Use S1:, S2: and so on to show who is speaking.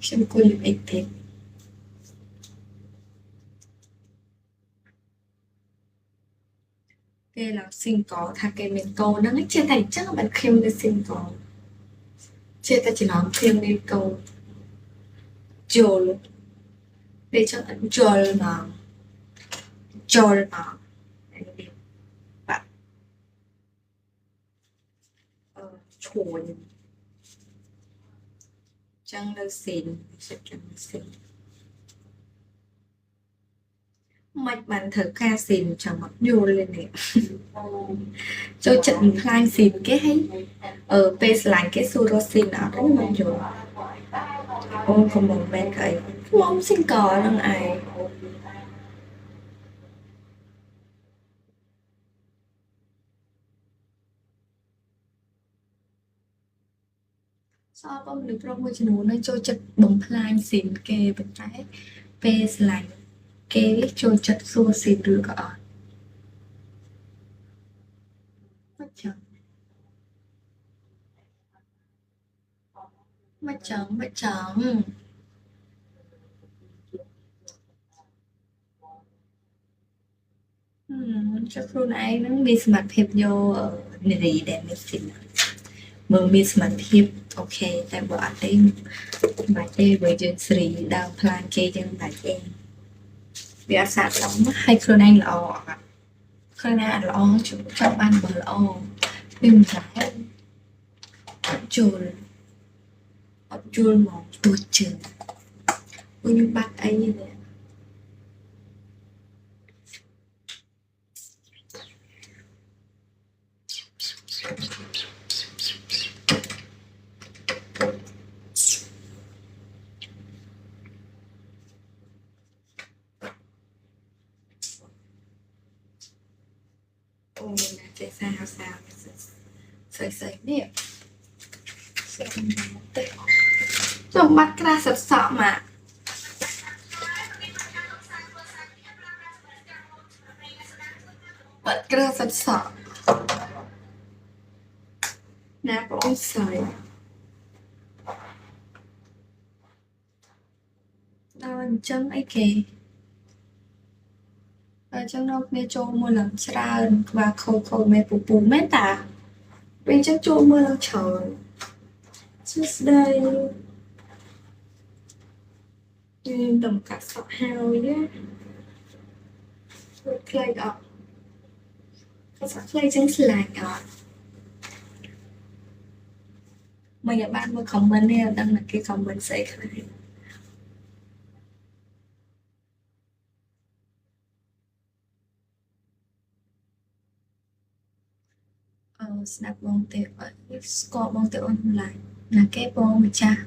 S1: ខ្ញុំគួរលឹកអីទៀតគេឡើង single ថាគេមានកូនហ្នឹងចេះតែអញ្ចឹងបើខ្ញុំនៅ single ចេះតែចំណងខ្ញុំមានកូនជលពេលចង់ជលមកជលមកបាក់ឈួនចឹងនៅស៊ីនសិតចឹងស៊ីនមិនបានធ្វើការស៊ីនចាំមកយល់លេនេះចូលចិត្តបំផ្លាញស៊ីនគេឲ្យពេលស្រឡាញ់គេសួររកស៊ីនអត់ទេមិនយល់អូនក៏មិនមែនគេខ្ញុំ single ហ្នឹងឯងសល់បងមនុស្សប្រុសមួយចំនួននៅចូលចិត្តបំផ្លាញស៊ីនគេប៉ុន្តែពេលស្រឡាញ់គេចូលចិត្តសួរស៊ីនឬក៏អត់មិនចឹងមិនចឹងមិនចឹងចុះខ្លួនឯងហ្នឹងមានសមត្ថភាពយកនារីដែលមានស៊ីនមើលមានសមត្ថភាពអូខេតែបើអត់ទេមិនបាច់ទេបើយើងស្រីដើមផ្លានគេយើងមិនបាច់ទេវាអត់សាកសមឲ្យខ្លួនឯងល្អអត់ខ្លួនឯងអត់ល្អចង់បានបើល្អវាមិនដែរជួលអត់ជួលមកទួជើងខ្ញុំបាត់អីនេះអូណាចេះសាស្អីនេះចាំបាត់ក្រាសិតសក់មកបាត់ក្រាសិតសក់ណាបងអូនស្រីដល់អញ្ចឹងអីគេអញ្ចឹងನಾವುគ្នាចូលមើលឡើងច្រើនក្បាលខូមែនពូមែនតាពេលអញ្ចឹងចូលមើលឡើងច្រើនសួស្ដីតំកាត់សក់ហើយណាធ្វើខ្លីអត់កាត់សក់ខ្លីចឹងស្លាញ់អត់មិនឲ្យបានមើល comment នេះអត់ដឹងថាគេ comment ស្អីខ្លះស្ដាប់បងទេអត់ស្គាល់បងទេអូនឡាញណាគេបងម្ចាស់